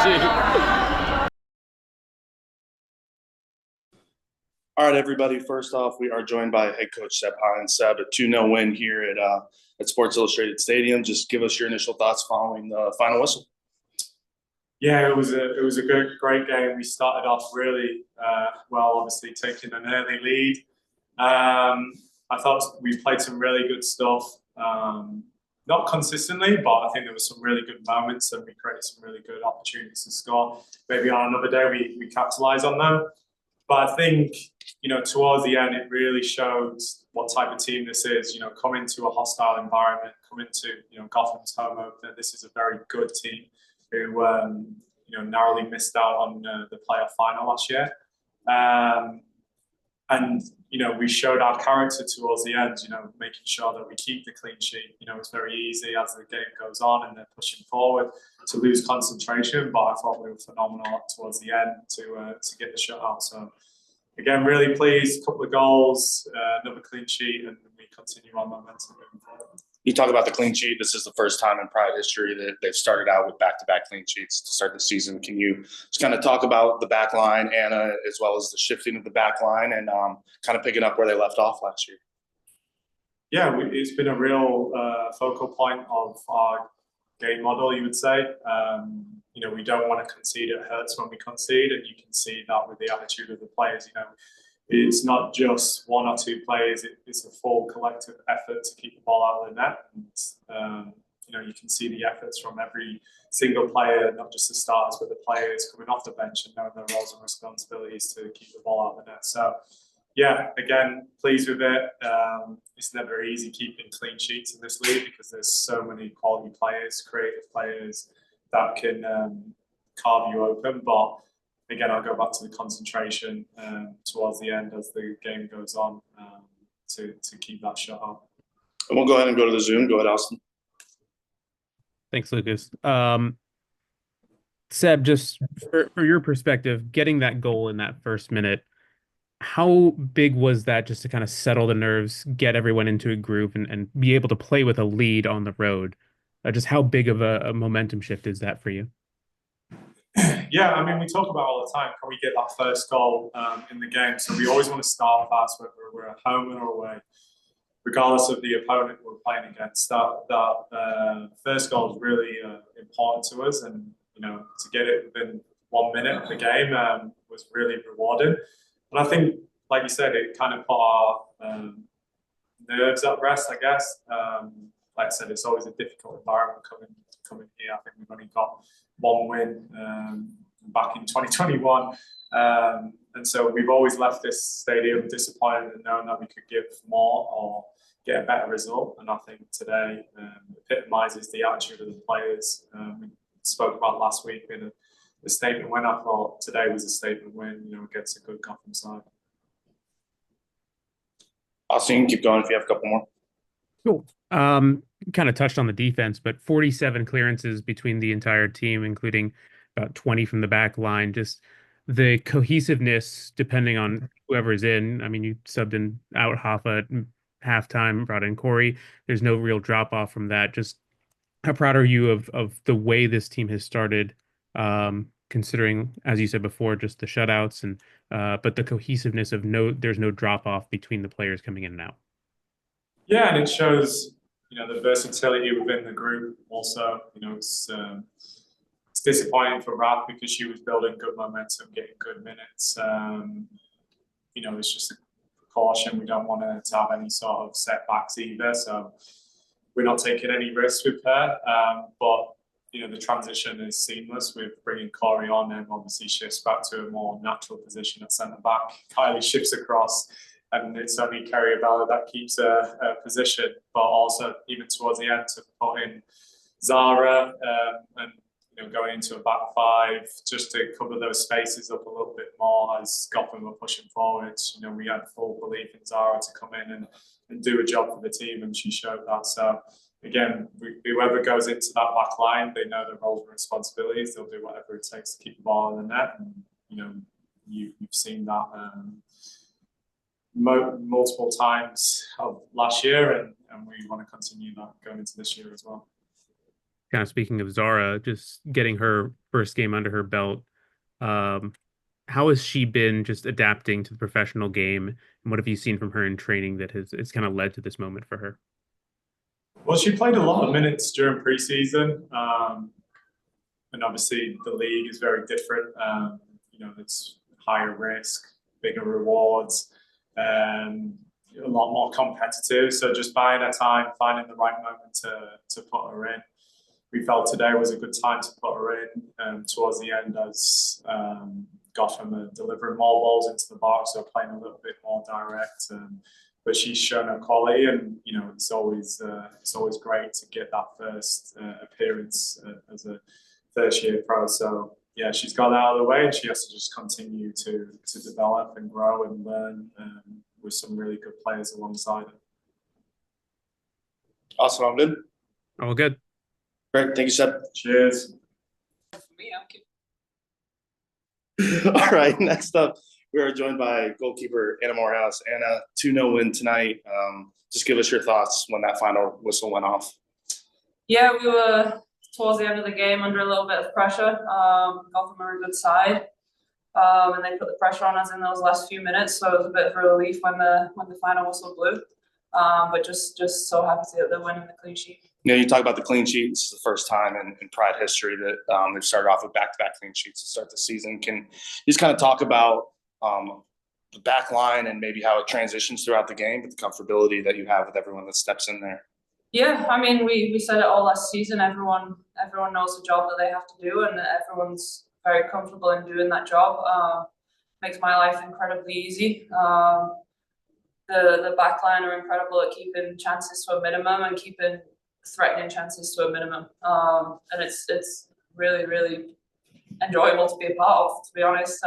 All right, everybody. First off, we are joined by head coach Seb Hines. Seb, a 2-0 win here at Sports Illustrated Stadium. Just give us your initial thoughts following the final whistle. Yeah, it was a great game. We started off really well, obviously taking an early lead. I thought we played some really good stuff. Not consistently, but I think there were some really good moments and we created some really good opportunities to score. Maybe on another day we capitalize on them. But I think, towards the end, it really showed what type of team this is. Coming to a hostile environment, coming to, Gotham's home opener. This is a very good team who, narrowly missed out on the playoff final last year. And we showed our character towards the end, making sure that we keep the clean sheet. It's very easy as the game goes on and they're pushing forward to lose concentration. But I thought we were phenomenal towards the end to get the shutout. So, again, really pleased. Couple of goals, another clean sheet, and we continue our momentum moving forward. You talk about the clean sheet. This is the first time in Pride history that they've started out with back-to-back clean sheets to start the season. Can you just kind of talk about the back line, Anna, as well as the shifting of the back line and kind of picking up where they left off last year? Yeah, it's been a real focal point of our game model, you would say. We don't want to concede. It hurts when we concede, and you can see that with the attitude of the players. It's not just one or two players. It's a full collective effort to keep the ball out of the net. And, you can see the efforts from every single player, not just the starters, but the players coming off the bench and knowing their roles and responsibilities to keep the ball out of the net. So, yeah, again, pleased with it. It's never easy keeping clean sheets in this league because there's so many quality players, creative players that can carve you open. But again, I'll go back to the concentration towards the end as the game goes on to keep that shot up. And we'll go ahead and go to the Zoom. Go ahead, Austin. Thanks, Lucas. Seb, just for your perspective, getting that goal in that first minute, how big was that just to kind of settle the nerves, get everyone into a groove, and be able to play with a lead on the road? Just how big of a momentum shift is that for you? Yeah, I mean, we talk about all the time, can we get that first goal in the game? So we always want to start fast, whether we're at home or away, regardless of the opponent we're playing against. That first goal is really important to us, and to get it within 1 minute of the game was really rewarding. And I think, like you said, it kind of put our nerves at rest, I guess. Like I said, it's always a difficult environment coming here. I think we've only got one win back in 2021. And so we've always left this stadium disappointed and knowing that we could give more or get a better result. And I think today epitomizes the attitude of the players. We spoke about last week being a statement win. I thought today was a statement win, against a good Gotham side. Austin, keep going if you have a couple more. Cool. Kind of touched on the defense, but 47 clearances between the entire team, including about 20 from the back line. Just the cohesiveness, depending on whoever's in. I mean, you subbed in out Hoffa at halftime, brought in Corey. There's no real drop off from that. Just how proud are you of the way this team has started, considering, as you said before, just the shutouts and but the cohesiveness of there's no drop off between the players coming in and out. Yeah, and it shows, the versatility within the group. Also, it's disappointing for Raph because she was building good momentum, getting good minutes. It's just a precaution. We don't want her to have any sort of setbacks either. So we're not taking any risks with her. But the transition is seamless with bringing Carrie on, and obviously shifts back to a more natural position at centre back. Kylie shifts across. And it's only Carrie Abello that keeps a position, but also even towards the end to put in Zara and going into a back five just to cover those spaces up a little bit more as Gotham were pushing forwards. We had full belief in Zara to come in and do a job for the team, and she showed that. So again, whoever goes into that back line, they know their roles and responsibilities. They'll do whatever it takes to keep the ball in the net, and you've seen that. Multiple times of last year, and we want to continue that going into this year as well. kind of speaking of Zara, just getting her first game under her belt. Um, how has she been just adapting to the professional game, and what have you seen from her in training that has kind of led to this moment for her? Well, she played a lot of minutes during preseason, and obviously the league is very different. It's higher risk, bigger rewards, a lot more competitive. So just buying her time, finding the right moment to put her in. We felt today was a good time to put her in towards the end as Gotham are delivering more balls into the box, so playing a little bit more direct. But she's shown her quality, and it's always great to get that first appearance as a first-year pro. So yeah, she's got that out of the way, and she has to just continue to develop and grow and learn with some really good players alongside her. Awesome. I'm good. All good. Great. Thank you, Seb. Cheers. All right. Next up, we are joined by goalkeeper Anna Moorhouse. Anna, 2-0 win tonight. Just give us your thoughts when that final whistle went off. Yeah, we were towards the end of the game under a little bit of pressure. Gotham are a good side, and they put the pressure on us in those last few minutes. So it was a bit of a relief when the final whistle blew. But just so happy that they're winning the clean sheet. You talk about the clean sheet. This is the first time in Pride history that they've started off with back-to-back clean sheets to start the season. Can you just kind of talk about the back line and maybe how it transitions throughout the game, but the comfortability that you have with everyone that steps in there? Yeah, I mean, we said it all last season. Everyone knows the job that they have to do, and everyone's very comfortable in doing that job. Makes my life incredibly easy. The back line are incredible at keeping chances to a minimum and keeping threatening chances to a minimum. And it's really, really enjoyable to be a part of, to be honest.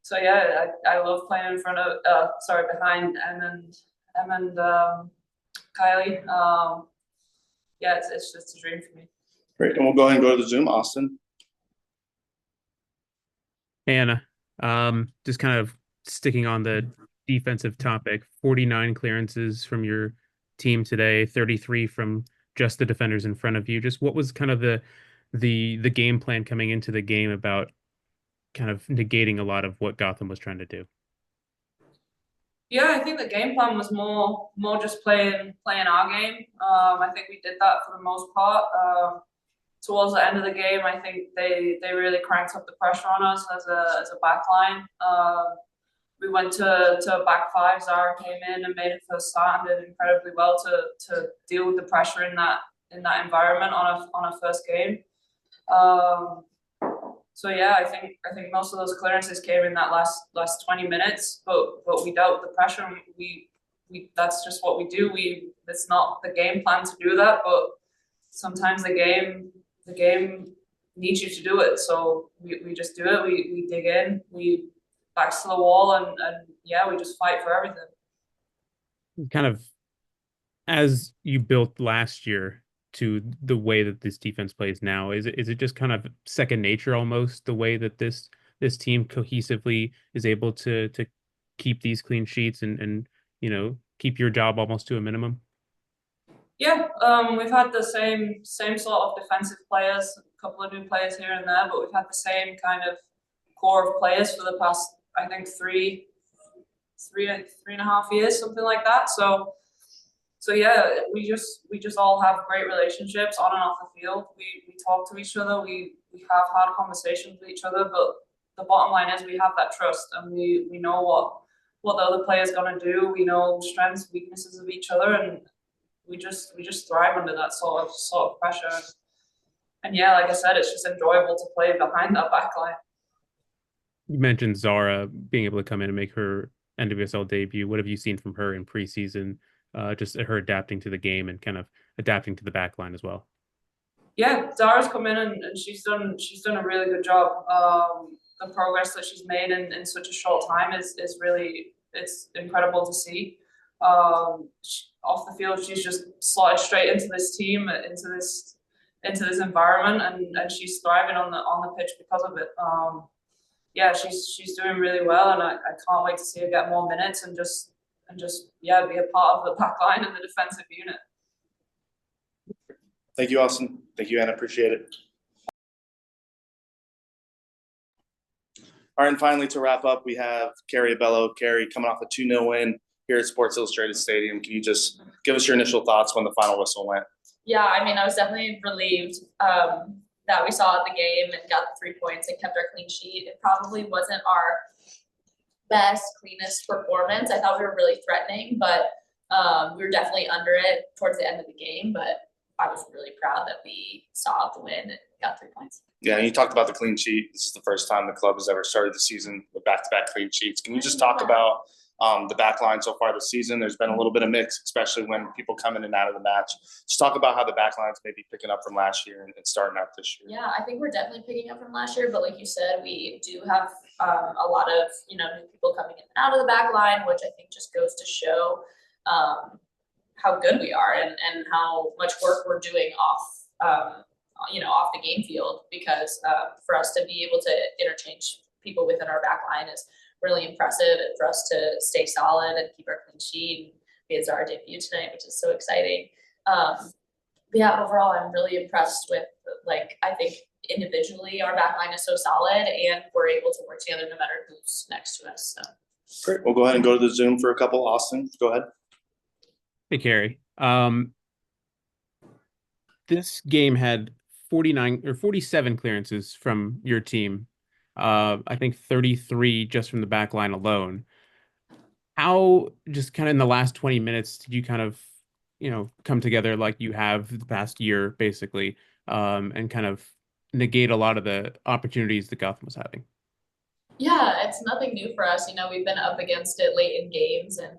So yeah, I love playing in front of, behind Em and Kylie. Yeah, it's just a dream for me. Great. And we'll go ahead and go to the Zoom. Austin. Anna, just kind of sticking on the defensive topic, 49 clearances from your team today, 33 from just the defenders in front of you. Just what was kind of the game plan coming into the game about kind of negating a lot of what Gotham was trying to do? Yeah, I think the game plan was more just playing our game. I think we did that for the most part. Towards the end of the game, I think they really cranked up the pressure on us as a back line. We went to a back five. Zara came in and made it first start and did incredibly well to deal with the pressure in that environment on a first game. So yeah, I think most of those clearances came in that last 20 minutes, but we dealt with the pressure. And we that's just what we do. It's not the game plan to do that, but sometimes the game needs you to do it. So we just do it. We dig in. We backs to the wall, and yeah, we just fight for everything. Kind of as you built last year to the way that this defense plays now, is it just kind of second nature almost, the way that this team cohesively is able to keep these clean sheets and keep your job almost to a minimum? Yeah, we've had the same sort of defensive players, a couple of new players here and there, but we've had the same kind of core of players for the past, I think, three and a half years, something like that. So yeah, we just all have great relationships on and off the field. We talk to each other. We have hard conversations with each other. But the bottom line is we have that trust, and we know what the other player's gonna do. We know strengths, weaknesses of each other, and we just thrive under that sort of pressure. And yeah, like I said, it's just enjoyable to play behind that back line. You mentioned Zara being able to come in and make her NWSL debut. What have you seen from her in preseason? Just her adapting to the game and kind of adapting to the back line as well. Yeah, Zara's come in and she's done a really good job. The progress that she's made in such a short time is really, it's incredible to see. Off the field, she's just slotted straight into this team, into this environment, and she's thriving on the pitch because of it. Yeah, she's doing really well, and I can't wait to see her get more minutes and just yeah, be a part of the back line and the defensive unit. Thank you, Austin. Thank you, Anna. Appreciate it. All right, and finally, to wrap up, we have Carrie Abello. Carrie, coming off a 2-0 win here at Sports Illustrated Stadium. Can you just give us your initial thoughts when the final whistle went? Yeah, I mean, I was definitely relieved that we saw the game and got the 3 points and kept our clean sheet. It probably wasn't our best, cleanest performance. I thought we were really threatening, but we were definitely under it towards the end of the game. But I was really proud that we saw the win and got 3 points. Yeah, and you talked about the clean sheet. This is the first time the club has ever started the season with back-to-back clean sheets. Can you just talk about the back line so far this season? There's been a little bit of mix, especially when people come in and out of the match. Just talk about how the back line's maybe picking up from last year and starting out this year. Yeah, I think we're definitely picking up from last year, but like you said, we do have a lot of, new people coming in and out of the back line, which I think just goes to show how good we are and how much work we're doing off the game field, because for us to be able to interchange people within our back line is really impressive, and for us to stay solid and keep our clean sheet. It's our debut tonight, which is so exciting. But yeah, overall, I'm really impressed with, I think individually our back line is so solid and we're able to work together no matter who's next to us. So Great. We'll go ahead and go to the Zoom for a couple. Austin, go ahead. Hey, Carrie. This game had 49 or 47 clearances from your team. I think 33 just from the back line alone. How, just kind of in the last 20 minutes, did you kind of, come together like you have the past year, basically, and kind of negate a lot of the opportunities that Gotham was having? yeah, it's nothing new for us. We've been up against it late in games, and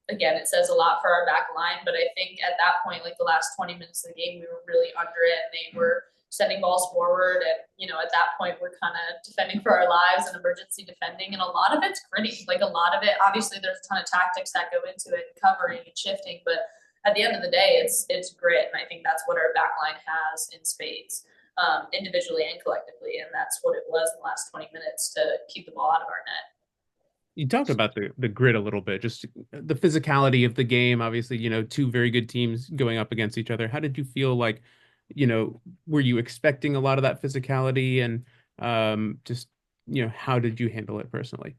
again, it says a lot for our back line. But I think at that point, the last 20 minutes of the game, we were really under it, and they were sending balls forward. And at that point, we're kind of defending for our lives and emergency defending, and a lot of it's gritty. A lot of it, obviously, there's a ton of tactics that go into it, and covering and shifting. But at the end of the day, it's grit, and I think that's what our back line has in spades. Individually and collectively, and that's what it was in the last 20 minutes to keep the ball out of our net. You talked about the grit a little bit, just the physicality of the game. Obviously, two very good teams going up against each other. How did you feel like, were you expecting a lot of that physicality, and just, how did you handle it personally?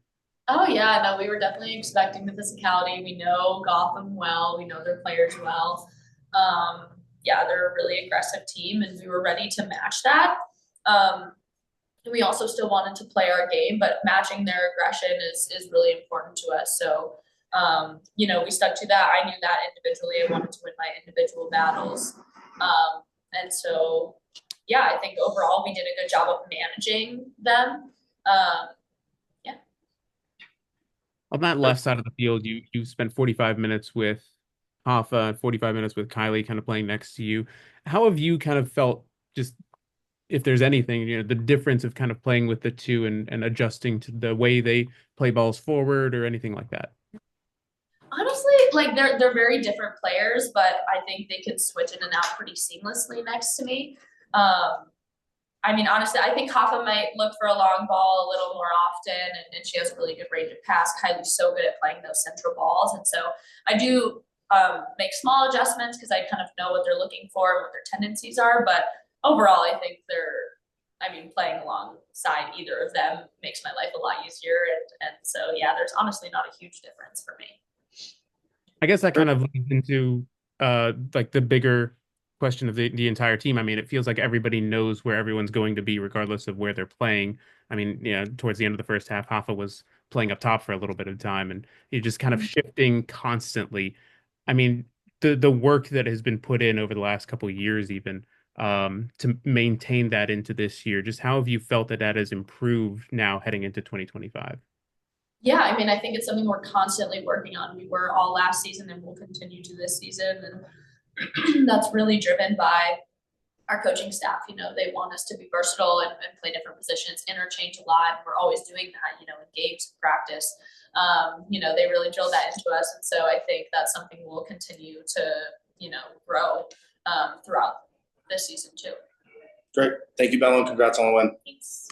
Oh yeah, no, we were definitely expecting the physicality. We know Gotham well, we know their players well. Yeah, they're a really aggressive team, and we were ready to match that. And we also still wanted to play our game, but matching their aggression is really important to us. So, we stuck to that. I knew that individually. I wanted to win my individual battles. And so, yeah, I think overall we did a good job of managing them. Yeah. On that left side of the field, you spent 45 minutes with Hoffa, 45 minutes with Kylie kind of playing next to you. How have you kind of felt, just if there's anything, the difference of kind of playing with the two and adjusting to the way they play balls forward or anything like that? Honestly, they're very different players, but I think they can switch in and out pretty seamlessly next to me. Honestly, I think Hoffa might look for a long ball a little more often, and she has a really good range of pass. Kylie's so good at playing those central balls, and so I do make small adjustments because I kind of know what they're looking for and what their tendencies are. But overall, I think playing alongside either of them makes my life a lot easier. And so, yeah, there's honestly not a huge difference for me. I guess that kind of leads into the bigger question of the entire team. It feels like everybody knows where everyone's going to be regardless of where they're playing. Towards the end of the first half, Hoffa was playing up top for a little bit of time, and you're just kind of shifting constantly. The work that has been put in over the last couple of years, even to maintain that into this year, just how have you felt that has improved now heading into 2025? Yeah, I think it's something we're constantly working on. We were all last season, and we'll continue to this season, and that's really driven by our coaching staff. They want us to be versatile and play different positions, interchange a lot. We're always doing that, in games and practice. They really drill that into us. And so I think that's something we'll continue to, grow throughout this season too. Great. Thank you, Bello. Congrats on the win. Thanks.